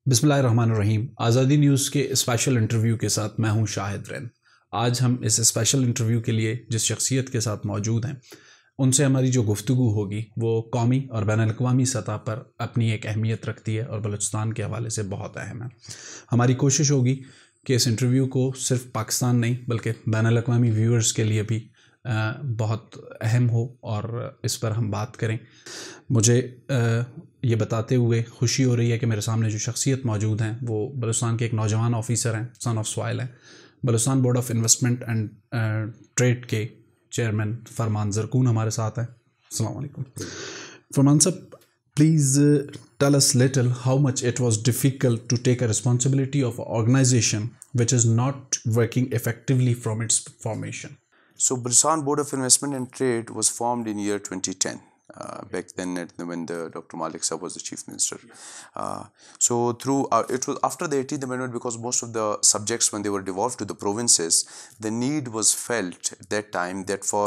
बिस्मिल्लाहिर्रहमानिर्रहीम। आज़ादी न्यूज़ के स्पेशल इंटरव्यू के साथ मैं हूं शाहिद रैन। आज हम इस स्पेशल इंटरव्यू के लिए जिस शख्सियत के साथ मौजूद हैं उनसे हमारी जो गुफ्तगू होगी वो कौमी और बैनुल-अक़वामी सतह पर अपनी एक अहमियत रखती है और बलूचिस्तान के हवाले से बहुत अहम है। हमारी कोशिश होगी कि इस इंटरव्यू को सिर्फ पाकिस्तान नहीं बल्कि बैनुल-अक़वामी व्यूअर्स के लिए भी बहुत अहम हो और इस पर हम बात करें। मुझे ये बताते हुए खुशी हो रही है कि मेरे सामने जो शख्सियत मौजूद हैं वो बलूचिस्तान के एक नौजवान ऑफिसर हैं, सन ऑफ सॉइल हैं। Balochistan board of investment and trade के चेयरमैन फरमान ज़रकून हमारे साथ हैं। अस्सलाम वालेकुम फरमान साहब, please tell us little how much it was difficult to take a responsibility of an organization which is not working effectively from its formation. So Brisbane Board of Investment and Trade was formed in year 2010. Back then, when Dr. Malik Saab was the chief minister. So it was after the 18th amendment, because most of the subjects, when they were devolved to the provinces, the need was felt at that time that for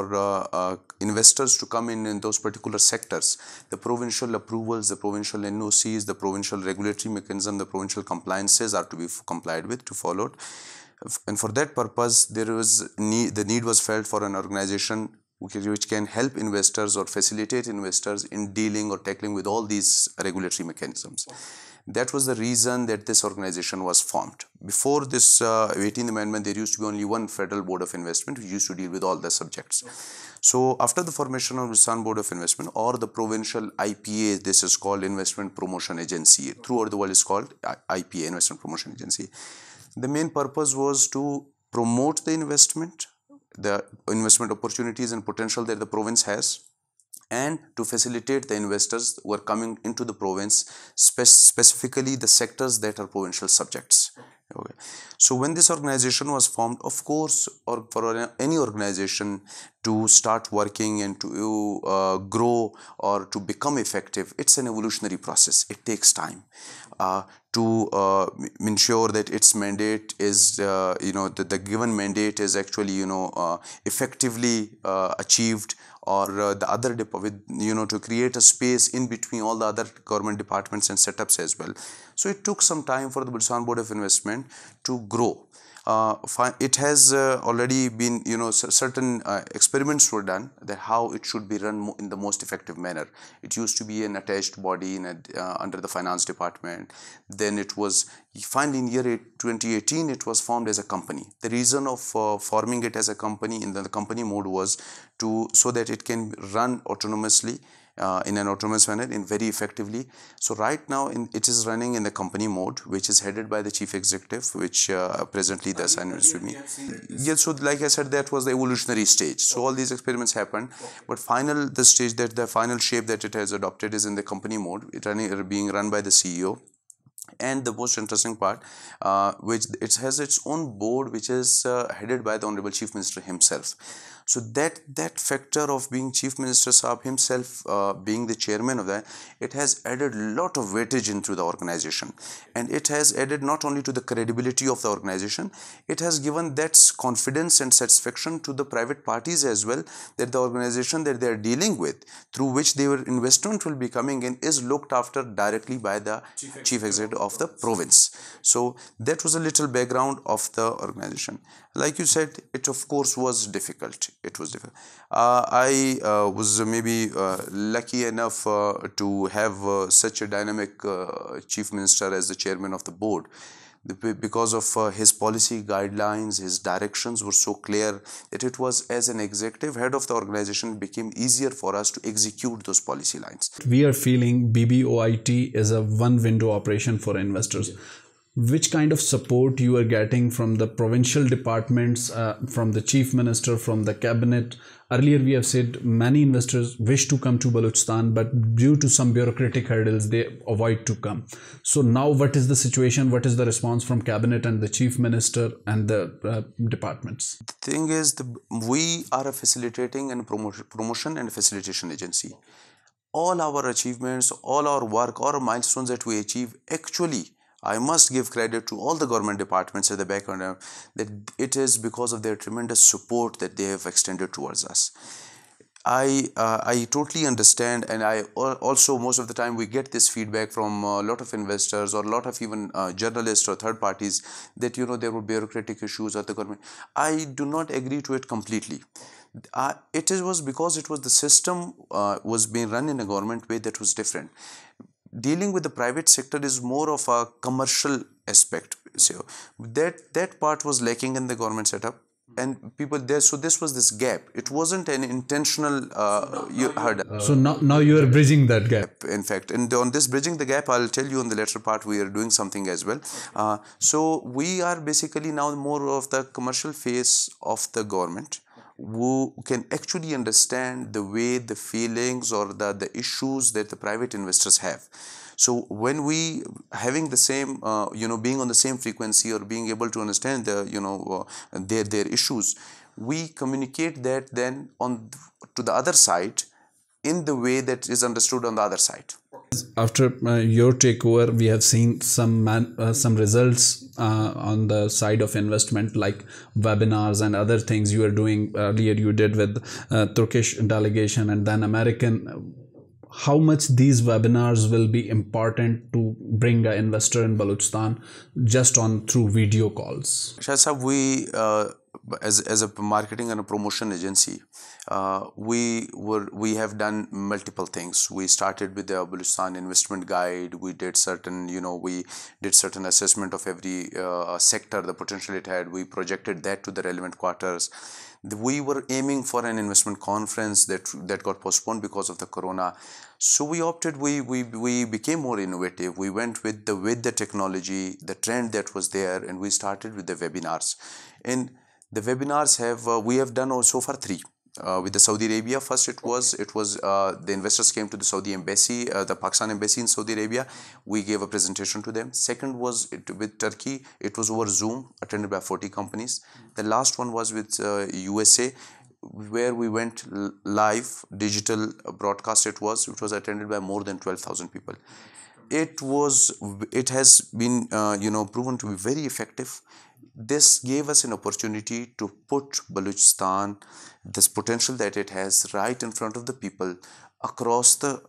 investors to come in those particular sectors, the provincial approvals, the provincial NOCs, the provincial regulatory mechanism, the provincial compliances are to be complied with, to followed. And for that purpose, the need was felt for an organization which can help investors or facilitate investors in dealing or tackling with all these regulatory mechanisms. That was the reason that this organization was formed. Before this 18th amendment, there used to be only one federal board of investment which used to deal with all the subjects. So after the formation of Brisbane Board of Investment, or the provincial IPA, this is called Investment Promotion Agency. Throughout the world is called IPA, Investment Promotion Agency. The main purpose was to promote the investment opportunities and potential that the province has, and to facilitate the investors who are coming into the province, specifically the sectors that are provincial subjects. Okay. So when this organization was formed, of course, or for any organization to start working and to grow or to become effective, it's an evolutionary process. It takes time to ensure that its mandate is, the given mandate is actually, effectively achieved, or the other to create a space in between all the other government departments and setups as well. So it took some time for the Brisbane Board of Investment to grow. It has already been, certain experiments were done that how it should be run in the most effective manner. It used to be an attached body under the finance department. Then it was finally in year 2018 it was formed as a company. The reason of forming it as a company in the company mode was so that it can run autonomously, in an autonomous manner, in very effectively. So right now it is running in the company mode, which is headed by the chief executive, which presently the assignment is with me. Yeah, so like I said, that was the evolutionary stage. So all these experiments happened, but the final shape that it has adopted is in the company mode, being run by the CEO. And the most interesting part, which it has its own board, which is headed by the Honorable Chief Minister himself. So that factor of being Chief Minister Saab himself being the chairman of that, it has added a lot of weightage into the organization, and it has added not only to the credibility of the organization, it has given that confidence and satisfaction to the private parties as well, that the organization that they are dealing with, through which their investment will be coming in, is looked after directly by the chief executive of the province. So that was a little background of the organization. Like you said, it of course was difficult. It was difficult. I was maybe lucky enough to have such a dynamic chief minister as the chairman of the board, because of his policy guidelines. His directions were so clear that it was, as an executive head of the organization, it became easier for us to execute those policy lines. We are feeling BBOIT is a one window operation for investors. Yeah. Which kind of support you are getting from the provincial departments, from the chief minister, from the cabinet? Earlier we have said many investors wish to come to Balochistan, but due to some bureaucratic hurdles they avoid to come. So now what is the situation? What is the response from cabinet and the chief minister and the departments? The thing is, we are a facilitating and promotion and facilitation agency. All our achievements, all our work, all our milestones that we achieve, actually, I must give credit to all the government departments at the background, that it is because of their tremendous support that they have extended towards us. I totally understand, and also most of the time we get this feedback from a lot of investors or a lot of even journalists or third parties that there were bureaucratic issues at the government. I do not agree to it completely. Was because it was the system was being run in a government way that was different. Dealing with the private sector is more of a commercial aspect, so that part was lacking in the government setup, and people there, so this was this gap. It wasn't an intentional you heard So now you are bridging that gap. in fact, and on this bridging the gap, I'll tell you on the later part we are doing something as well. So we are basically now more of the commercial face of the government, who can actually understand the way, the feelings, or the issues that the private investors have. So when we having the same being on the same frequency, or being able to understand the their issues, we communicate that then on to the other side in the way that is understood on the other side. After your takeover, we have seen some results on the side of investment, like webinars and other things you are doing. Earlier you did with Turkish delegation and then American. How much these webinars will be important to bring an investor in Balochistan just on through video calls? Shah Sahab, we as a marketing and a promotion agency, we have done multiple things. We started with the Balochistan investment guide. We did certain assessment of every sector, the potential it had. We projected that to the relevant quarters. We were aiming for an investment conference that got postponed because of the corona. So we opted, we became more innovative. We went with the technology, the trend that was there, and we started with the webinars. And the webinars we have done so far 3. With the Saudi Arabia, first it was the investors came to the Saudi embassy, the Pakistan embassy in Saudi Arabia. We gave a presentation to them. Second was with Turkey. It was over Zoom, attended by 40 companies. The last one was with USA, where we went live, digital broadcast. It was attended by more than 12,000 people. It has been proven to be very effective. This gave us an opportunity to put Balochistan, this potential that it has, right in front of the people across the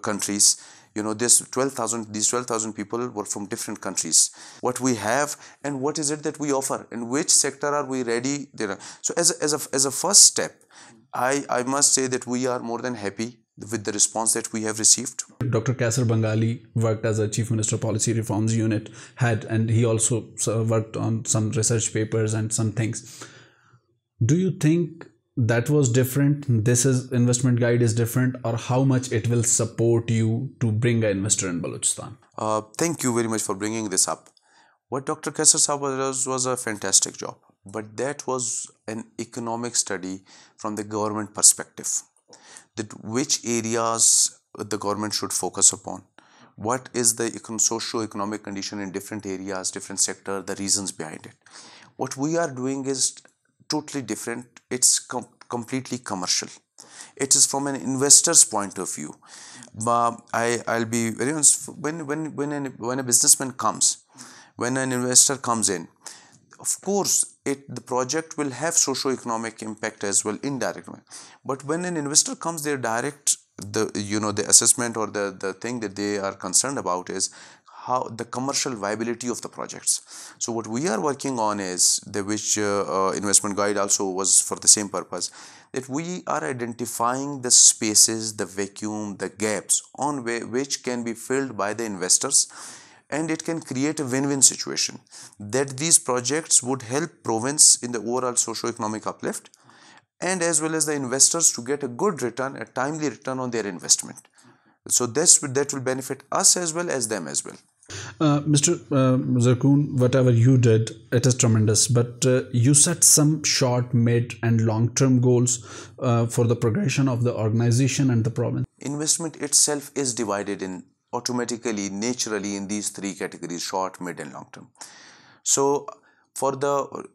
countries. These 12,000 people were from different countries. What we have and what is it that we offer, and which sector are we ready there. So as a first step, I must say that we are more than happy with the response that we have received. Dr. Kaisar Bengali worked as a Chief Minister Policy Reforms Unit head, and he also worked on some research papers and some things. Do you think that was different? This is investment guide is different, or how much it will support you to bring an investor in Balochistan? Thank you very much for bringing this up. What Dr. Kaisar Saab was a fantastic job, but that was an economic study from the government perspective. That which areas the government should focus upon, what is the socio-economic condition in different areas, different sector, the reasons behind it. What we are doing is totally different. It's completely commercial. It is from an investor's point of view. I'll be very honest. When a businessman comes, when an investor comes in, of course the project will have socio-economic impact as well, indirect. But when an investor comes, their direct the assessment or the thing that they are concerned about is how the commercial viability of the projects. So what we are working on is which investment guide also was for the same purpose, that we are identifying the spaces, the vacuum, the gaps on which can be filled by the investors. And it can create a win-win situation, that these projects would help province in the overall socio-economic uplift, and as well as the investors to get a good return, a timely return on their investment. So that will benefit us as well as them as well. Mr. Zarkoon, whatever you did, it is tremendous. But you set some short, mid, and long-term goals for the progression of the organization and the province. Investment itself is divided in automatically, naturally, in these 3 categories: short, mid, and long term. So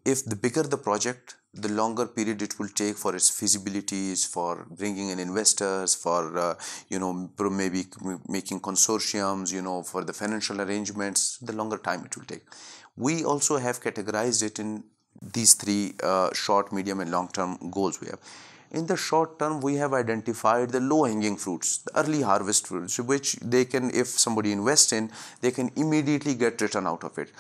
if the bigger the project, the longer period it will take for its feasibilities, for bringing in investors, for maybe making consortiums, for the financial arrangements, the longer time it will take. We also have categorized it in these 3 short, medium, and long term goals we have. In the short term, we have identified the low-hanging fruits, the early harvest fruits, which they can, if somebody invests in, they can immediately get return out of it.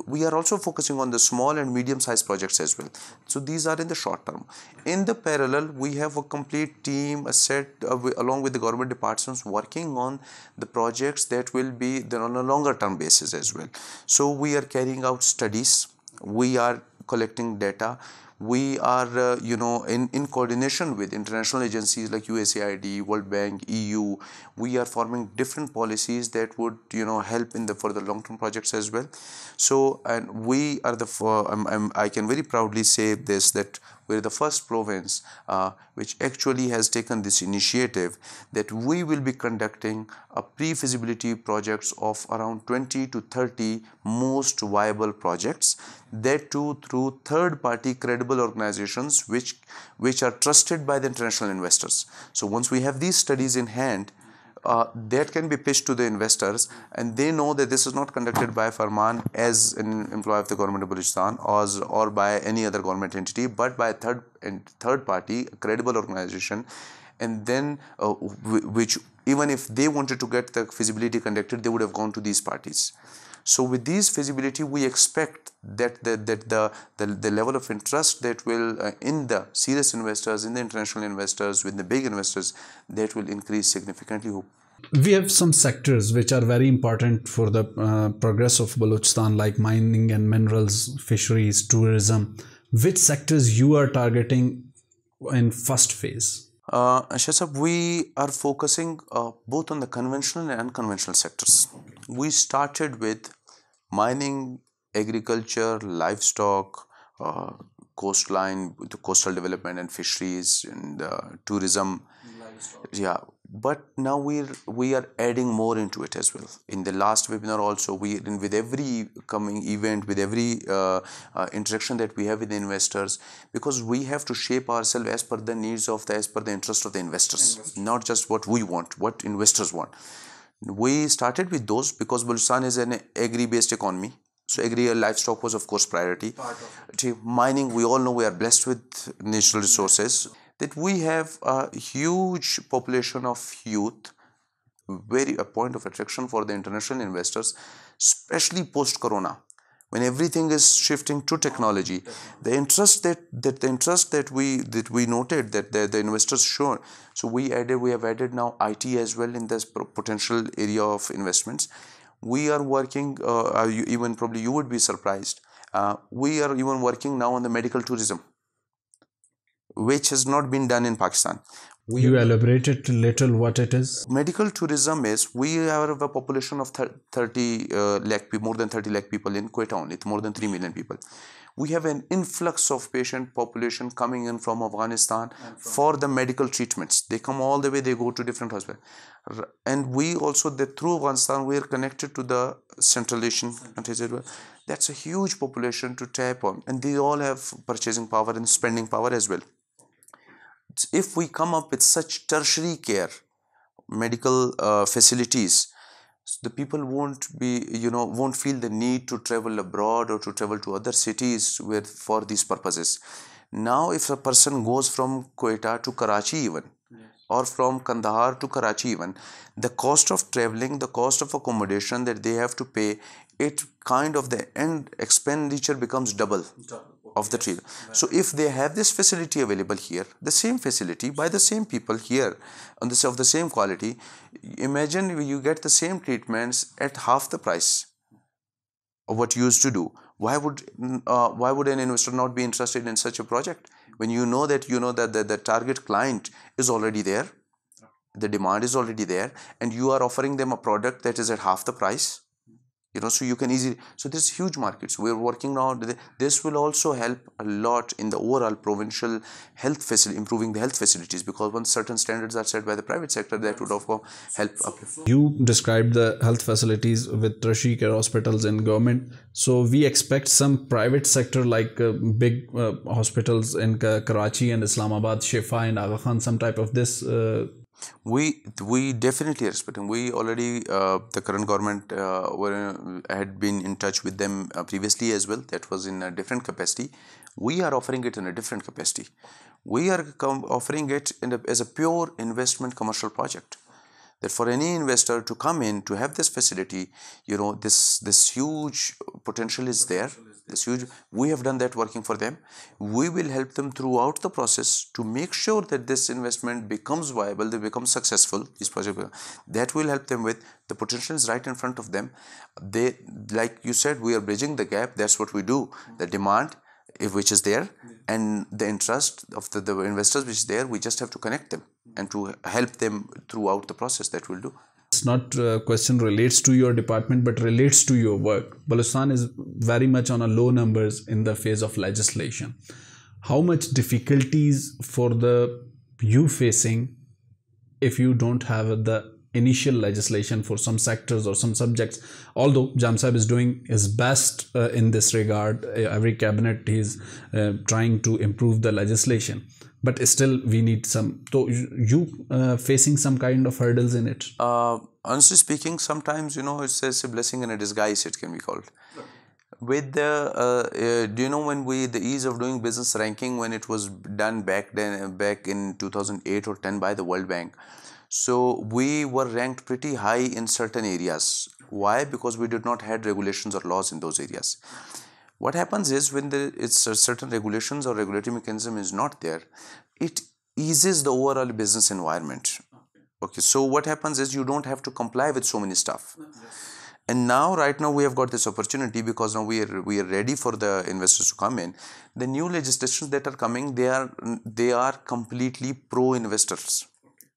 We are also focusing on the small and medium-sized projects as well. So these are in the short term. In the parallel, we have a complete team, a set along with the government departments working on the projects that will be then on a longer term basis as well. So we are carrying out studies, we are collecting data, we are in coordination with international agencies like USAID, World Bank, EU. We are forming different policies that would help in the for the long-term projects as well. So, and we are I can very proudly say this, that we're the first province which actually has taken this initiative, that we will be conducting a pre-feasibility projects of around 20 to 30 most viable projects, that too through third-party credible organizations which are trusted by the international investors. So once we have these studies in hand, that can be pitched to the investors, and they know that this is not conducted by Farman as an employee of the government of Balochistan or by any other government entity, but by a third party, a credible organization, and then which even if they wanted to get the feasibility conducted, they would have gone to these parties. So with these feasibility, we expect that the level of interest that will in the serious investors, in the international investors, with the big investors, that will increase significantly. We have some sectors which are very important for the progress of Balochistan, like mining and minerals, fisheries, tourism. Which sectors you are targeting in first phase? Shahzad, we are focusing both on the conventional and unconventional sectors. We started with mining, agriculture, livestock, coastline, the coastal development and fisheries, and tourism. Yeah, but now we are adding more into it as well. In the last webinar also, with every coming event, with every interaction that we have with the investors, because we have to shape ourselves as per the needs as per the interest of the investors, not just what we want, what investors want. We started with those because Balochistan is an agri-based economy. So agri livestock was of course priority. Mining, we all know we are blessed with natural resources. That we have a huge population of youth, very a point of attraction for the international investors, especially post-corona, when everything is shifting to technology. The interest that we noted that the investors shown. So we have added now IT as well in this potential area of investments. We are working. Even probably you would be surprised. We are even working now on the medical tourism, which has not been done in Pakistan. You elaborated a little what it is? Medical tourism is, we have a population of 30 lakh people, more than 30 lakh people in Quetta only, it's more than 3 million people. We have an influx of patient population coming in from Afghanistan for the medical treatments. They come all the way, they go to different hospitals. And we also, through Afghanistan, we are connected to the Central Asian countries as well. That's a huge population to tap on, and they all have purchasing power and spending power as well. If we come up with such tertiary care medical facilities, the people won't feel the need to travel abroad or to travel to other cities for these purposes. Now if a person goes from Quetta to Karachi even, or from Kandahar to Karachi even, the cost of traveling, the cost of accommodation that they have to pay, it kind of the end expenditure becomes double of the treatment. So if they have this facility available here, the same facility by the same people here on this of the same quality, imagine you get the same treatments at half the price of what you used to do. Why would an investor not be interested in such a project when you know that the target client is already there, the demand is already there, and you are offering them a product that is at half the price? So you can easily, so there's huge markets. We're working now. This will also help a lot in the overall provincial health facility, improving the health facilities, because once certain standards are set by the private sector, that would of course help. You described the health facilities with tertiary care hospitals and government. So we expect some private sector like big hospitals in Karachi and Islamabad, Shifa and Aga Khan, some type of this. We definitely are expecting. We already the current government had been in touch with them previously as well. That was in a different capacity. We are offering it in a different capacity. We are offering it as a pure investment commercial project. That for any investor to come in to have this facility, this huge potential is there. We have done that working for them. We will help them throughout the process to make sure that this investment becomes viable, they become successful. This project that will help them with the potential is right in front of them. They, like you said, we are bridging the gap. That's what we do. The demand, which is there, and the interest of the investors which is there, we just have to connect them and to help them throughout the process. That we'll do. It's not a question relates to your department but relates to your work. Balochistan is very much on a low numbers in the phase of legislation. How much difficulties for the you facing if you don't have the initial legislation for some sectors or some subjects? Although Jam Sahib is doing his best in this regard, every cabinet is trying to improve the legislation, but still we need some. So you facing some kind of hurdles in it? Honestly speaking, sometimes it's a blessing in a disguise, it can be called. With the do you know when the ease of doing business ranking, when it was done back in 2008 or 10 by the World Bank, so we were ranked pretty high in certain areas. Why? Because we did not had regulations or laws in those areas. What happens is when it's certain regulations or regulatory mechanism is not there, it eases the overall business environment. Okay, so what happens is you don't have to comply with so many stuff. And now, right now, we have got this opportunity because now we are ready for the investors to come in. The new legislations that are coming, they are completely pro-investors.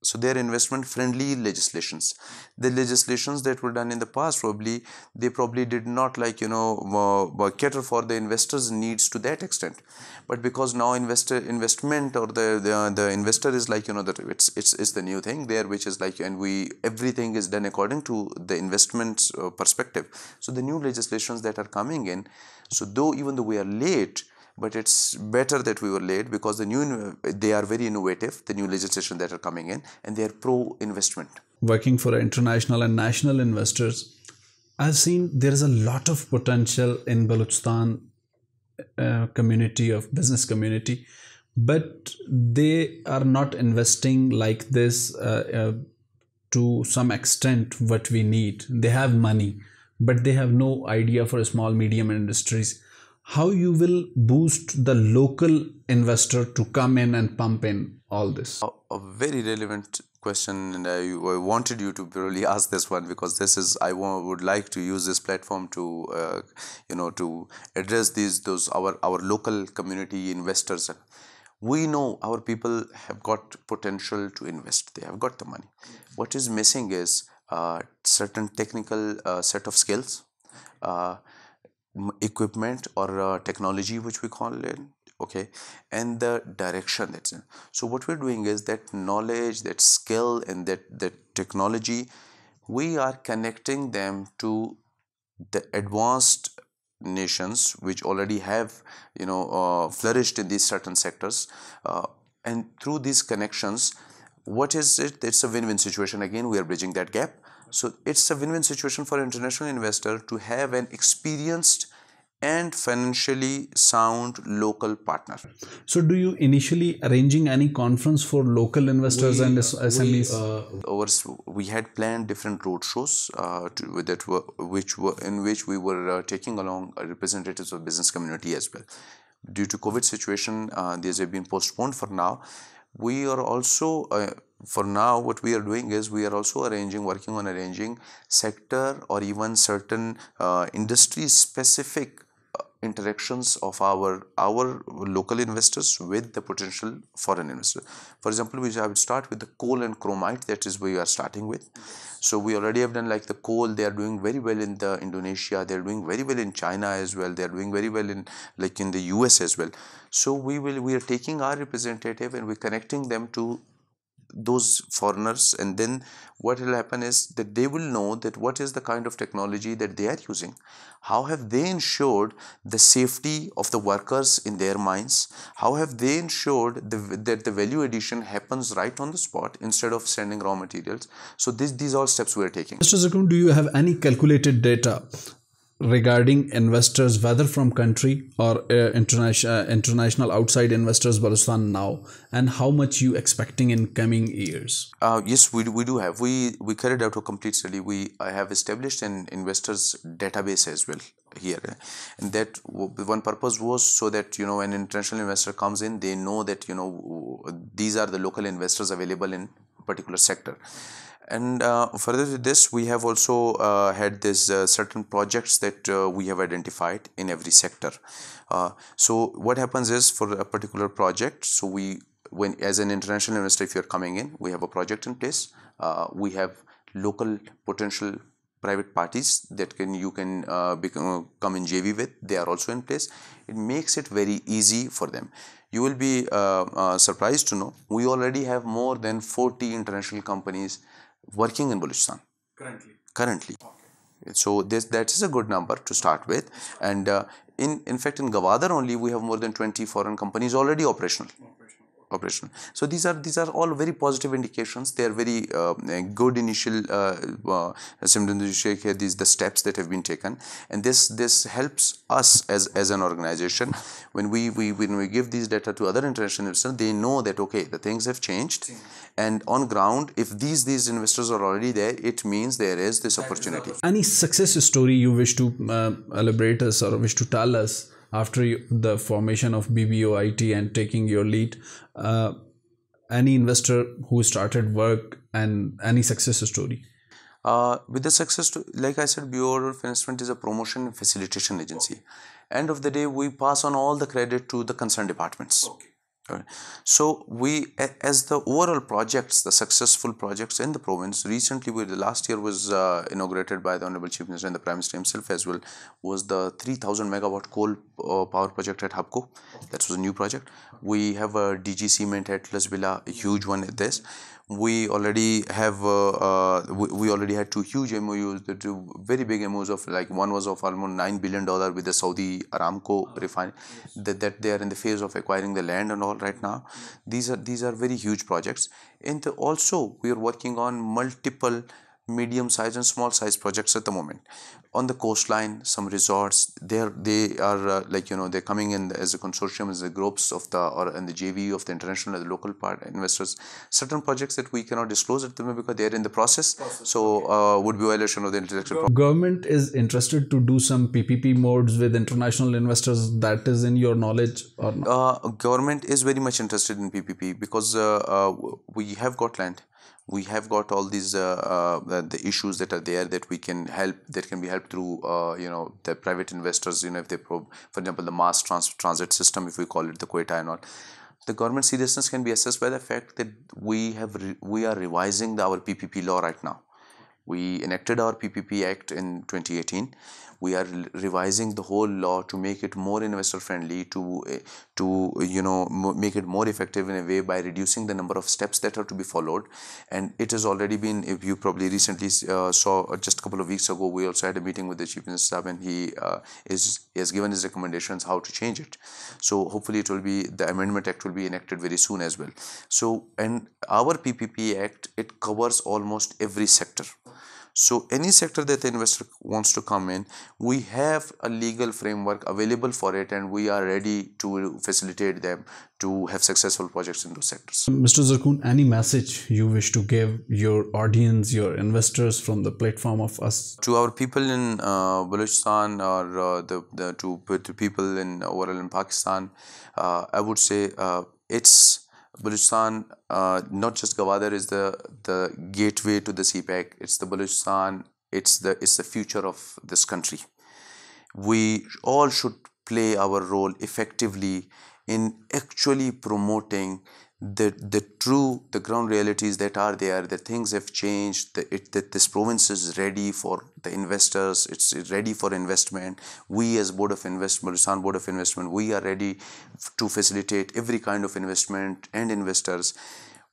So they are investment-friendly legislations. The legislations that were done in the past, they probably did not cater for the investors' needs to that extent. But because now investment or the investor is that it's the new thing there, which is everything is done according to the investment perspective. So the new legislations that are coming in, so even though we are late, but it's better that we were late because they are very innovative, the new legislation that are coming in, and they are pro-investment. Working for international and national investors, I've seen there is a lot of potential in Balochistan community of business community, but they are not investing like this to some extent what we need. They have money, but they have no idea for small medium industries. How you will boost the local investor to come in and pump in all this? A very relevant question, and I wanted you to really ask this one because I would like to use this platform to to address our local community investors. We know our people have got potential to invest. They have got the money. What is missing is certain technical set of skills, equipment or technology, which we call it, okay, and the direction that's in. So what we're doing is that knowledge, that skill, and that technology, we are connecting them to the advanced nations which already have flourished in these certain sectors, and through these connections, what is it? It's a win-win situation. Again, we are bridging that gap. So it's a win-win situation for international investor to have an experienced and financially sound local partner. So do you initially arranging any conference for local investors and SMEs? We had planned different road shows in which we were taking along representatives of business community as well. Due to COVID situation, these have been postponed for now. We are also for now what we are doing is we are also working on arranging sector or even certain industry specific interactions of our local investors with the potential foreign investor. For example, I would start with the coal and chromite, that is we are starting with. So we already have done the coal. They are doing very well in the Indonesia. They are doing very well in China as well. They are doing very well in the US as well. So we are taking our representative and we're connecting them to those foreigners, and then what will happen is that they will know that what is the kind of technology that they are using, how have they ensured the safety of the workers in their mines, how have they ensured that the value addition happens right on the spot instead of sending raw materials. So these all steps we are taking. Mr. Zakoon, do you have any calculated data regarding investors, whether from country or international outside investors, Balochistan now, and how much you expecting in coming years? Yes, we do have. We carried out a complete study. I have established an investors database as well here, and that one purpose was so that an international investor comes in, they know that these are the local investors available in particular sector. And further to this, we have also had this certain projects that we have identified in every sector. So what happens is, for a particular project, so when as an international investor, if you're coming in, we have a project in place. We have local potential private parties that you can come in JV with. They are also in place. It makes it very easy for them. You will be surprised to know we already have more than 40 international companies working in Balochistan currently. Okay. So that is a good number to start with, and in fact in Gwadar only we have more than 20 foreign companies already operational. So these are all very positive indications. They are very good initial these the steps that have been taken, and this helps us as an organization. When we give these data to other international investors, they know that okay, the things have changed, and on ground, if these investors are already there, it means there is this opportunity. Any success story you wish to elaborate us or wish to tell us after the formation of BBOIT and taking your lead? Any investor who started work and any success story? With the success, like I said, Bureau of Investment is a promotion and facilitation agency. End of the day, we pass on all the credit to the concerned departments. Okay. So we, as the overall projects, the successful projects in the province, recently the last year was inaugurated by the Honorable Chief Minister and the Prime Minister himself as well, was the 3000 megawatt coal power project at Habco. That was a new project. We have a DG Cement at Lasbila, a huge one at this. We already have we already had two huge MOUs, the two very big MOUs of like one was of almost $9 billion with the Saudi Aramco refinery, that they are in the phase of acquiring the land and all right now. These are very huge projects, and also we are working on multiple medium size and small size projects at the moment on the coastline. Some resorts they are they're coming in as a consortium, as a groups of the JV of the international and the local part investors. Certain projects that we cannot disclose at the moment because they're in the process. So would be violation of the intellectual property. Government is interested to do some PPP modes with international investors. That is in your knowledge or not? Government is very much interested in PPP because we have got land. We have got all these the issues that are there that we can help, that can be helped through the private investors. If they for example the mass transit system, if we call it the Quetta and all, the government seriousness can be assessed by the fact that we are revising our PPP law right now. We enacted our PPP Act in 2018. We are revising the whole law to make it more investor friendly, to make it more effective in a way by reducing the number of steps that are to be followed. And it has already been, if you probably recently saw just a couple of weeks ago, we also had a meeting with the Chief Minister and he has given his recommendations how to change it. So hopefully the Amendment Act will be enacted very soon as well. So, and our PPP Act, it covers almost every sector. So any sector that the investor wants to come in, we have a legal framework available for it, and we are ready to facilitate them to have successful projects in those sectors. Mr. Zarkoon, any message you wish to give your audience, your investors from the platform of us? To our people in Balochistan or to people in overall in Pakistan, I would say it's Balochistan, not just Gwadar is the gateway to the CPEC. It's the Balochistan. It's the future of this country. We all should play our role effectively in actually promoting the ground realities that are there. That things have changed. That this province is ready for the investors. It's ready for investment. We as Balochistan Board of Investment, we are ready to facilitate every kind of investment and investors.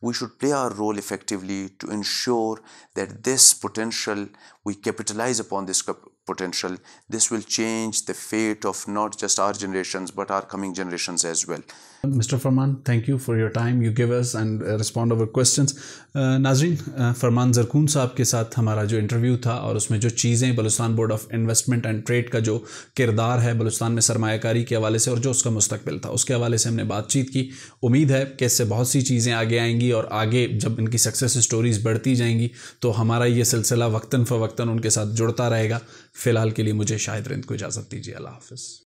We should play our role effectively to ensure that this potential, we capitalize upon this potential. This will change the fate of not just our generations but our coming generations as well. Mr. Farman, thank you for your time you give us and respond our questions. नाज़रीन, फरमान ज़रकून साहब के साथ हमारा जो interview था और उसमें जो चीज़ें Balochistan board of investment and trade का जो किरदार है बलूचिस्तान में सरमायाकारी के हवाले से और जो उसका मुस्तकबिल था उसके हवाले से हमने बातचीत की। उम्मीद है कि इससे बहुत सी चीज़ें आगे आएंगी और आगे जब इनकी सक्सेस स्टोरीज़ बढ़ती जाएंगी तो हमारा ये सिलसिला वक्तन फ़वक्तन उनके साथ जुड़ता रहेगा। फ़िलहाल के लिए मुझे शाहिद रिंद को इजाज़त दीजिए। अल्लाह हाफ़िज़।